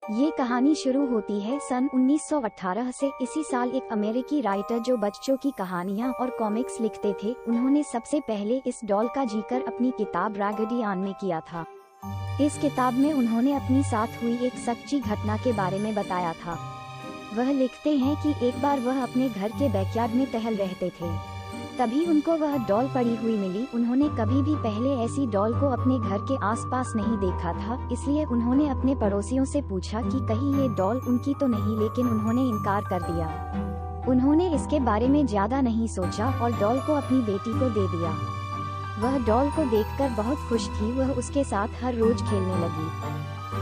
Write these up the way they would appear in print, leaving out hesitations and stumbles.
ये कहानी शुरू होती है सन 1918 से। इसी साल एक अमेरिकी राइटर जो बच्चों की कहानियाँ और कॉमिक्स लिखते थे, उन्होंने सबसे पहले इस डॉल का जिक्र अपनी किताब रैगडी आन में किया था। इस किताब में उन्होंने अपनी साथ हुई एक सच्ची घटना के बारे में बताया था। वह लिखते हैं कि एक बार वह अपने घर के बैकयार्ड में टहल रहते थे, तभी उनको वह डॉल पड़ी हुई मिली। उन्होंने कभी भी पहले ऐसी डॉल को अपने घर के आसपास नहीं देखा था, इसलिए उन्होंने अपने पड़ोसियों से पूछा कि कहीं ये डॉल उनकी तो नहीं, लेकिन उन्होंने इनकार कर दिया। उन्होंने इसके बारे में ज्यादा नहीं सोचा और डॉल को अपनी बेटी को दे दिया। वह डॉल को देखकर बहुत खुश थी। वह उसके साथ हर रोज खेलने लगी।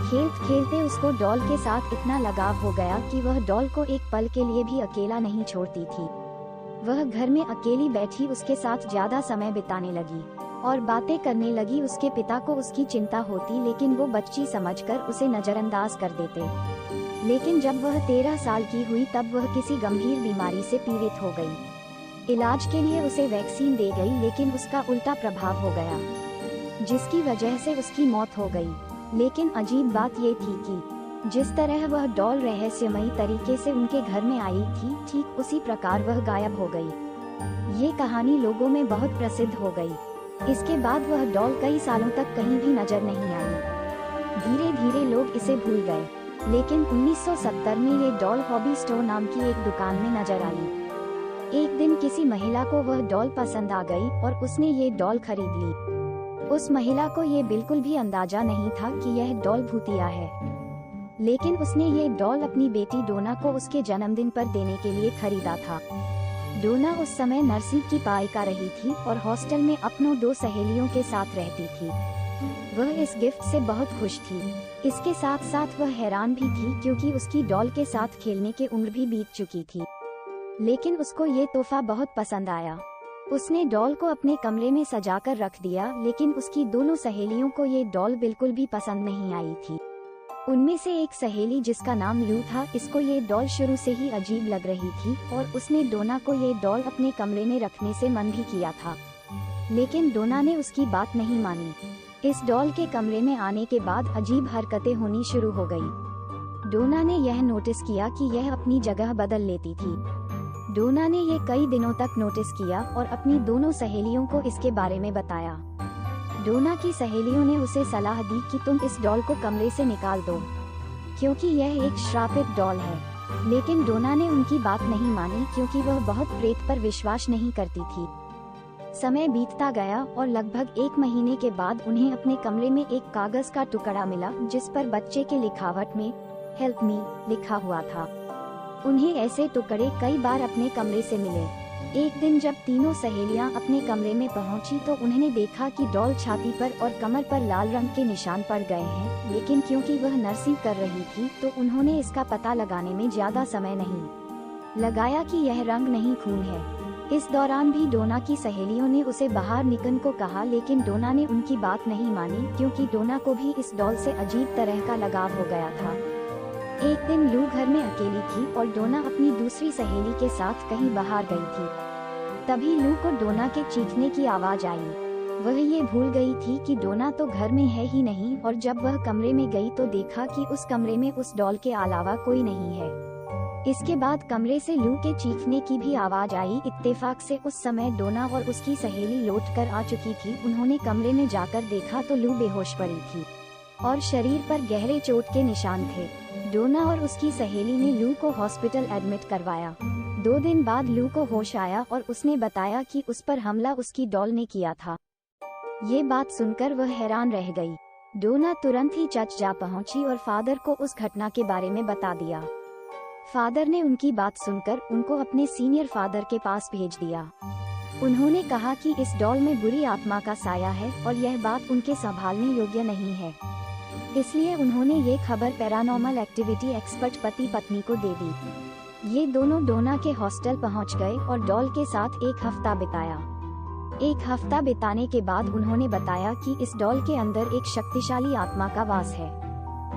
खेलते खेलते उसको डॉल के साथ इतना लगाव हो गया कि वह डॉल को एक पल के लिए भी अकेला नहीं छोड़ती थी। वह घर में अकेली बैठी उसके साथ ज्यादा समय बिताने लगी और बातें करने लगी। उसके पिता को उसकी चिंता होती, लेकिन वो बच्ची समझकर उसे नजरअंदाज कर देते। लेकिन जब वह 13 साल की हुई तब वह किसी गंभीर बीमारी से पीड़ित हो गई। इलाज के लिए उसे वैक्सीन दे गई, लेकिन उसका उल्टा प्रभाव हो गया, जिसकी वजह से उसकी मौत हो गई। लेकिन अजीब बात ये थी कि जिस तरह वह डॉल रहस्यमयी तरीके से उनके घर में आई थी, ठीक उसी प्रकार वह गायब हो गई। ये कहानी लोगों में बहुत प्रसिद्ध हो गई। इसके बाद वह डॉल कई सालों तक कहीं भी नजर नहीं आई। धीरे धीरे लोग इसे भूल गए, लेकिन 1970 में ये डॉल हॉबी स्टोर नाम की एक दुकान में नजर आई। एक दिन किसी महिला को वह डॉल पसंद आ गई और उसने ये डॉल खरीद ली। उस महिला को ये बिल्कुल भी अंदाजा नहीं था कि यह डॉल भूतिया है, लेकिन उसने ये डॉल अपनी बेटी डोना को उसके जन्मदिन पर देने के लिए खरीदा था। डोना उस समय नर्सिंग की पढ़ाई कर रही थी और हॉस्टल में अपनों 2 सहेलियों के साथ रहती थी। वह इस गिफ्ट से बहुत खुश थी। इसके साथ साथ वह हैरान भी थी, क्योंकि उसकी डॉल के साथ खेलने की उम्र भी बीत चुकी थी। लेकिन उसको ये तोहफा बहुत पसंद आया। उसने डॉल को अपने कमरे में सजाकर रख दिया, लेकिन उसकी दोनों सहेलियों को ये डॉल बिल्कुल भी पसंद नहीं आई थी। उनमें से एक सहेली, जिसका नाम लू था, इसको ये डॉल शुरू से ही अजीब लग रही थी और उसने डोना को ये डॉल अपने कमरे में रखने से मन भी किया था, लेकिन डोना ने उसकी बात नहीं मानी। इस डॉल के कमरे में आने के बाद अजीब हरकतें होनी शुरू हो गई। डोना ने यह नोटिस किया कि यह अपनी जगह बदल लेती थी। डोना ने ये कई दिनों तक नोटिस किया और अपनी दोनों सहेलियों को इसके बारे में बताया। डोना की सहेलियों ने उसे सलाह दी कि तुम इस डॉल को कमरे से निकाल दो, क्योंकि यह एक श्रापित डॉल है। लेकिन डोना ने उनकी बात नहीं मानी, क्योंकि वह बहुत प्रेत पर विश्वास नहीं करती थी। समय बीतता गया और लगभग 1 महीने के बाद उन्हें अपने कमरे में एक कागज का टुकड़ा मिला, जिस पर बच्चे के लिखावट में हेल्प मी लिखा हुआ था। उन्हें ऐसे टुकड़े कई बार अपने कमरे से मिले। एक दिन जब तीनों सहेलियां अपने कमरे में पहुंची तो उन्होंने देखा कि डॉल छाती पर और कमर पर लाल रंग के निशान पड़ गए हैं, लेकिन क्योंकि वह नर्सिंग कर रही थी तो उन्होंने इसका पता लगाने में ज्यादा समय नहीं लगाया कि यह रंग नहीं, खून है। इस दौरान भी डोना की सहेलियों ने उसे बाहर निकलने को कहा, लेकिन डोना ने उनकी बात नहीं मानी, क्योंकि डोना को भी इस डॉल से अजीब तरह का लगाव हो गया था। एक दिन लू घर में अकेली थी और डोना अपनी दूसरी सहेली के साथ कहीं बाहर गई थी। तभी लू को डोना के चीखने की आवाज आई। वह ये भूल गई थी कि डोना तो घर में है ही नहीं, और जब वह कमरे में गई तो देखा कि उस कमरे में उस डॉल के अलावा कोई नहीं है। इसके बाद कमरे से लू के चीखने की भी आवाज आई। इत्तेफाक से उस समय डोना और उसकी सहेली लौट कर आ चुकी थी। उन्होंने कमरे में जाकर देखा तो लू बेहोश पड़ी थी और शरीर पर गहरे चोट के निशान थे। डोना और उसकी सहेली ने लू को हॉस्पिटल एडमिट करवाया। 2 दिन बाद लू को होश आया और उसने बताया कि उस पर हमला उसकी डॉल ने किया था। ये बात सुनकर वह हैरान रह गई। डोना तुरंत ही चर्च जा पहुंची और फादर को उस घटना के बारे में बता दिया। फादर ने उनकी बात सुनकर उनको अपने सीनियर फादर के पास भेज दिया। उन्होंने कहा कि इस डॉल में बुरी आत्मा का साया है और यह बात उनके संभालने योग्य नहीं है। इसलिए उन्होंने ये खबर पैरानॉर्मल एक्टिविटी एक्सपर्ट पति पत्नी को दे दी। ये दोनों डोना के हॉस्टल पहुंच गए और डॉल के साथ 1 हफ्ता बिताया। 1 हफ्ता बिताने के बाद उन्होंने बताया कि इस डॉल के अंदर एक शक्तिशाली आत्मा का वास है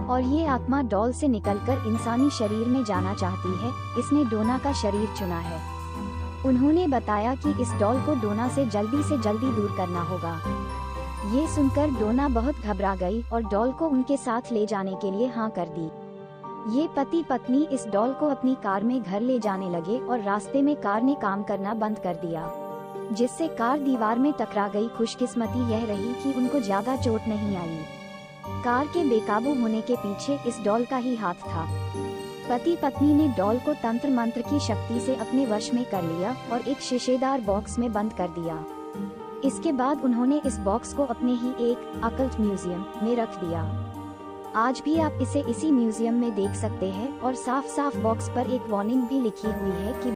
और ये आत्मा डॉल से निकलकर इंसानी शरीर में जाना चाहती है। इसने डोना का शरीर चुना है। उन्होंने बताया कि इस डॉल को डोना से जल्दी दूर करना होगा। ये सुनकर डोना बहुत घबरा गई और डॉल को उनके साथ ले जाने के लिए हाँ कर दी। ये पति पत्नी इस डॉल को अपनी कार में घर ले जाने लगे और रास्ते में कार ने काम करना बंद कर दिया, जिससे कार दीवार में टकरा गई। खुशकिस्मती यह रही कि उनको ज्यादा चोट नहीं आई। कार के बेकाबू होने के पीछे इस डॉल का ही हाथ था। पति पत्नी ने डॉल को तंत्र मंत्र की शक्ति से अपने वश में कर लिया और एक शीशेदार बॉक्स में बंद कर दिया। इसके बाद उन्होंने इस बॉक्स को अपने ही एक अकल्ट म्यूजियम में रख दिया। आज भी आप इसे इसी म्यूजियम में देख सकते हैं और साफ साफ बॉक्स पर एक वार्निंग भी लिखी हुई है कि